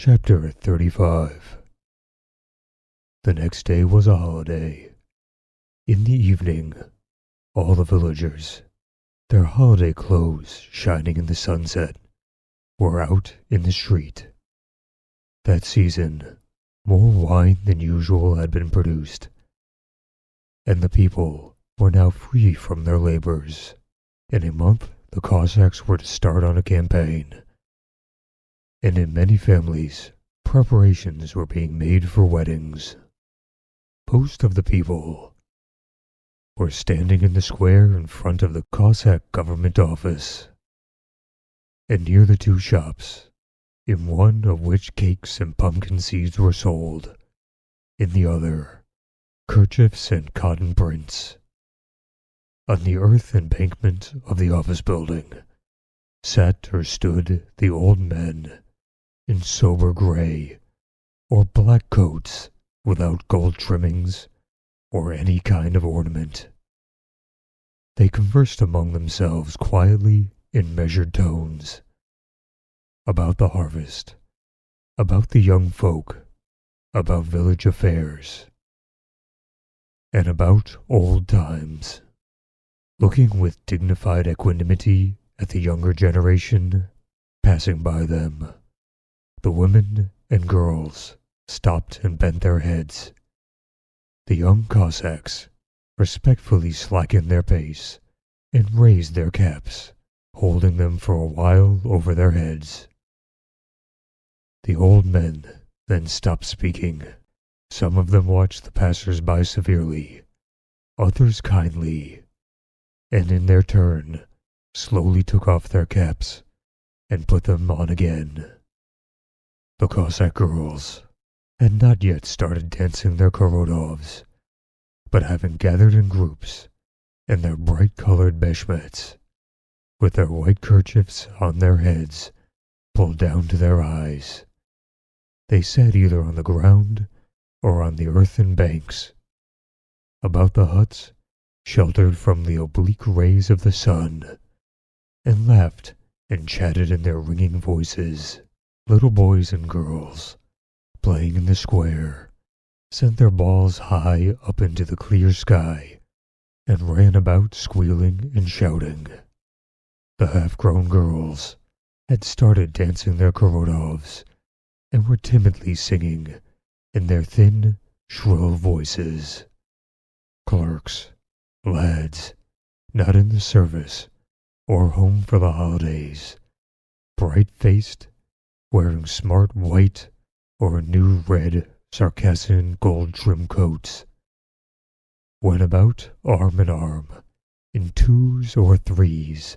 Chapter 35. The next day was a holiday. In the evening, all the villagers, their holiday clothes shining in the sunset, were out in the street. That season, more wine than usual had been produced, and the people were now free from their labors. In a month, the Cossacks were to start on a campaign, and in many families, preparations were being made for weddings. Most of the people were standing in the square in front of the Cossack government office, and near the two shops, in one of which cakes and pumpkin seeds were sold, in the other, kerchiefs and cotton prints. On the earth embankment of the office building sat or stood the old men in sober gray or black coats without gold trimmings or any kind of ornament. They conversed among themselves quietly in measured tones, about the harvest, about the young folk, about village affairs, and about old times, looking with dignified equanimity at the younger generation passing by them. The women and girls stopped and bent their heads. The young Cossacks respectfully slackened their pace and raised their caps, holding them for a while over their heads. The old men then stopped speaking. Some of them watched the passers-by severely, others kindly, and in their turn slowly took off their caps and put them on again. The Cossack girls had not yet started dancing their korodovs, but having gathered in groups in their bright-colored beshmets, with their white kerchiefs on their heads pulled down to their eyes, they sat either on the ground or on the earthen banks, about the huts sheltered from the oblique rays of the sun, and laughed and chatted in their ringing voices. Little boys and girls, playing in the square, sent their balls high up into the clear sky and ran about squealing and shouting. The half-grown girls had started dancing their korodovs and were timidly singing in their thin, shrill voices. Clerks, lads, not in the service or home for the holidays, bright-faced, wearing smart white or new red Circassian gold trim coats, went about arm in arm, in twos or threes,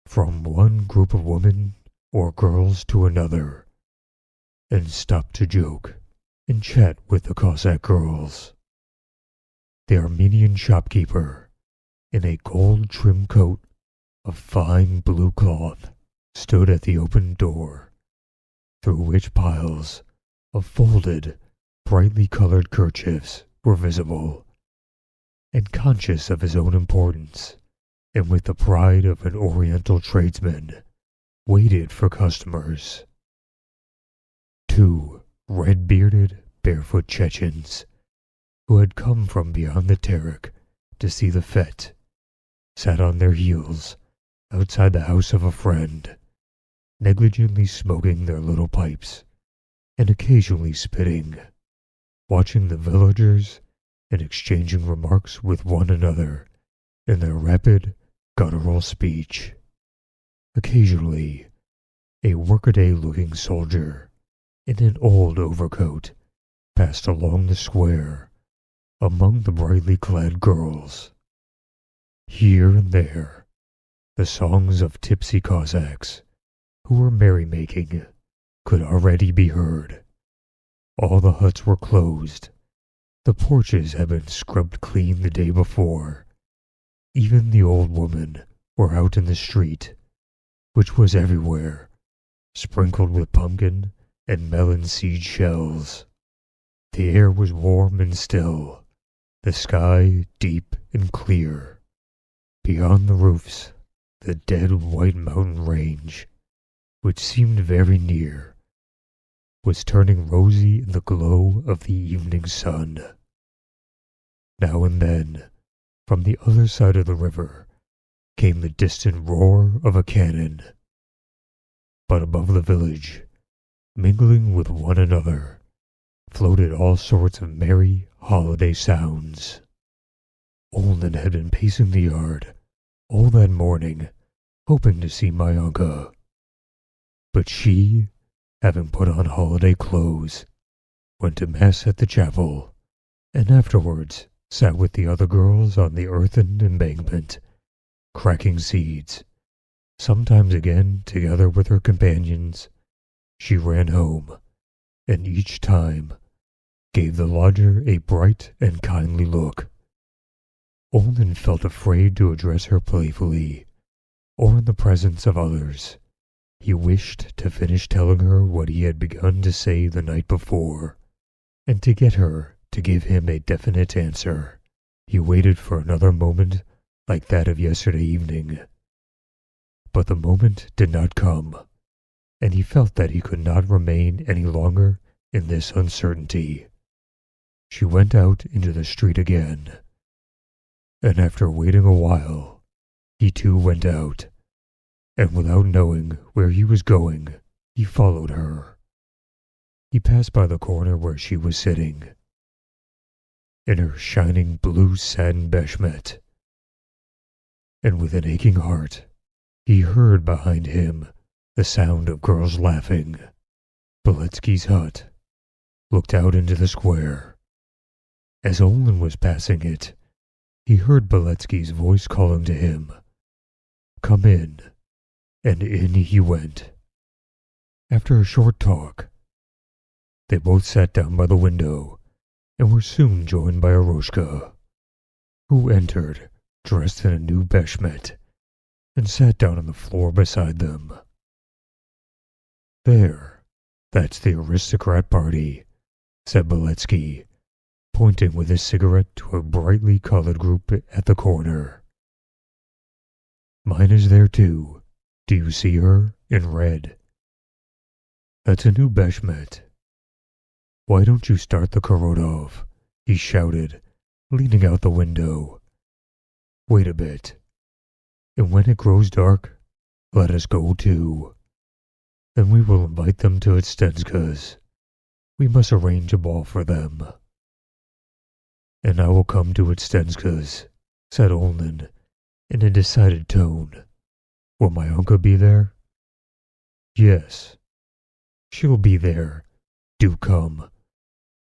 from one group of women or girls to another, and stopped to joke and chat with the Cossack girls. The Armenian shopkeeper, in a gold trim coat of fine blue cloth, stood at the open door, through which piles of folded, brightly colored kerchiefs were visible, and conscious of his own importance, and with the pride of an Oriental tradesman, waited for customers. Two red-bearded, barefoot Chechens, who had come from beyond the Terek to see the fete, sat on their heels outside the house of a friend, negligently smoking their little pipes and occasionally spitting, watching the villagers and exchanging remarks with one another in their rapid, guttural speech. Occasionally, a workaday-looking soldier in an old overcoat passed along the square among the brightly clad girls. Here and there, the songs of tipsy Cossacks who were merrymaking could already be heard. All the huts were closed. The porches had been scrubbed clean the day before. Even the old women were out in the street, which was everywhere, sprinkled with pumpkin and melon seed shells. The air was warm and still, the sky deep and clear. Beyond the roofs, the dead white mountain range, which seemed very near, was turning rosy in the glow of the evening sun. Now and then, from the other side of the river, came the distant roar of a cannon. But above the village, mingling with one another, floated all sorts of merry holiday sounds. Olin had been pacing the yard all that morning, hoping to see my Uncle. But she, having put on holiday clothes, went to mass at the chapel, and afterwards sat with the other girls on the earthen embankment, cracking seeds. Sometimes again, together with her companions, she ran home, and each time gave the lodger a bright and kindly look. Olin felt afraid to address her playfully, or in the presence of others. He wished to finish telling her what he had begun to say the night before, and to get her to give him a definite answer. He waited for another moment like that of yesterday evening. But the moment did not come, and he felt that he could not remain any longer in this uncertainty. She went out into the street again, and after waiting a while, he too went out, and without knowing where he was going, he followed her. He passed by the corner where she was sitting, in her shining blue satin beshmet, and with an aching heart, he heard behind him the sound of girls laughing. Beletsky's hut looked out into the square. As Olin was passing it, he heard Beletsky's voice calling to him, "Come in," and in he went. After a short talk, they both sat down by the window and were soon joined by Eroshka, who entered dressed in a new beshmet and sat down on the floor beside them. "There, that's the aristocrat party," said Beletsky, pointing with his cigarette to a brightly colored group at the corner. "Mine is there too. Do you see her, in red? That's a new beshmet. Why don't you start the Korodov?" he shouted, leaning out the window. "Wait a bit, and when it grows dark, let us go too. Then we will invite them to Etstenska's. We must arrange a ball for them." "And I will come to Etstenska's," said Olin, in a decided tone. "Will my uncle be there?" "Yes, she'll be there. Do come,"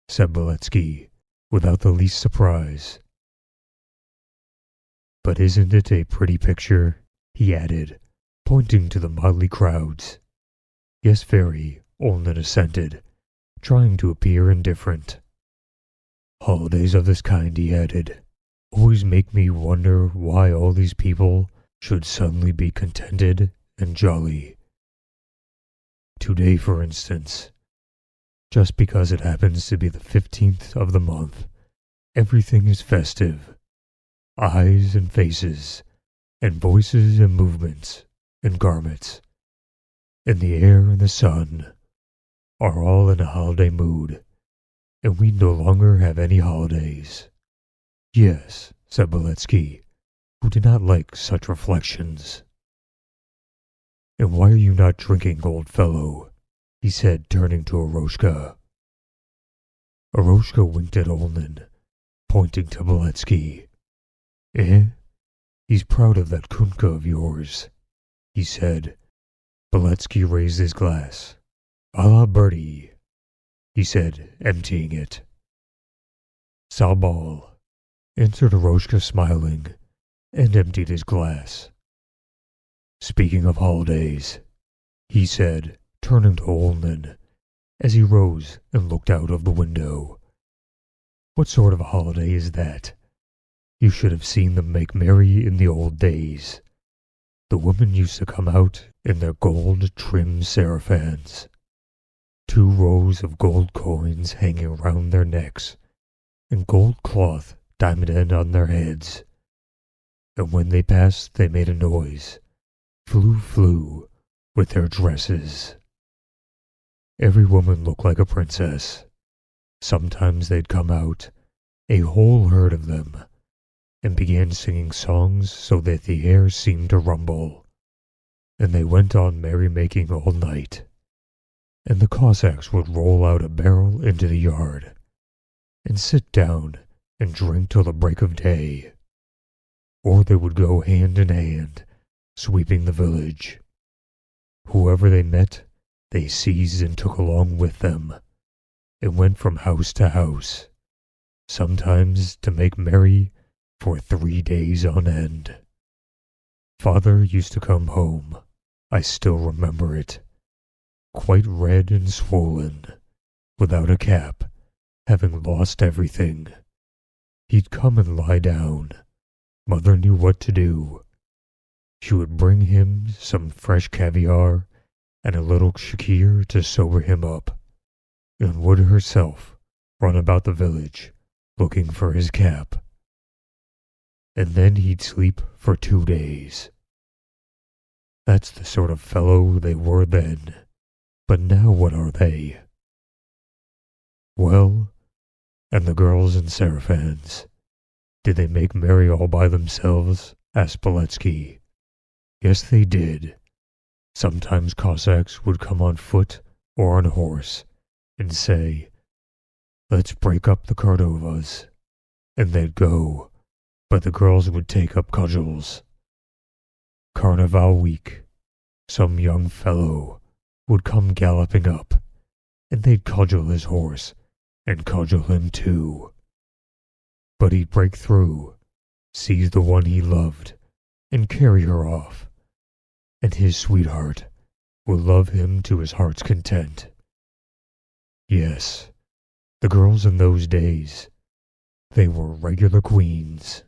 said Beletsky, without the least surprise. "But isn't it a pretty picture?" he added, pointing to the motley crowds. "Yes, very," Olin assented, trying to appear indifferent. "Holidays of this kind," he added, "always make me wonder why all these people should suddenly be contented and jolly. Today, for instance, just because it happens to be the 15th of the month, everything is festive. Eyes and faces, and voices and movements, and garments, and the air and the sun are all in a holiday mood, and we no longer have any holidays." "Yes," said Beletsky, who did not like such reflections. "And why are you not drinking, old fellow?" he said, turning to Eroshka. Eroshka winked at Olin, pointing to Beletsky. "Eh? He's proud of that kunka of yours," he said. Beletsky raised his glass. "A la Bertie," he said, emptying it. "Salbal," answered Eroshka, smiling, and emptied his glass. "Speaking of holidays," he said, turning to Olin, as he rose and looked out of the window. "What sort of a holiday is that? You should have seen them make merry in the old days. The women used to come out in their gold-trimmed sarafans, 2 rows of gold coins hanging round their necks, and gold cloth diamonded on their heads. And when they passed they made a noise, flew, with their dresses. Every woman looked like a princess. Sometimes they'd come out, a whole herd of them, and began singing songs so that the air seemed to rumble. And they went on merrymaking all night. And the Cossacks would roll out a barrel into the yard, and sit down and drink till the break of day. Or they would go hand in hand, sweeping the village. Whoever they met, they seized and took along with them, and went from house to house, sometimes to make merry for 3 days on end. Father used to come home, I still remember it, quite red and swollen, without a cap, having lost everything. He'd come and lie down. Mother knew what to do. She would bring him some fresh caviar and a little shakir to sober him up, and would herself run about the village looking for his cap. And then he'd sleep for 2 days. That's the sort of fellow they were then. But now what are they? Well, and the girls and Seraphans, did they make merry all by themselves? Asked Beletsky. Yes, they did. Sometimes Cossacks would come on foot or on horse and say, "Let's break up the Cordovas." And they'd go, but the girls would take up cudgels. Carnival week, some young fellow would come galloping up, and they'd cudgel his horse and cudgel him too. But he'd break through, seize the one he loved, and carry her off, and his sweetheart would love him to his heart's content. Yes, the girls in those days, they were regular queens.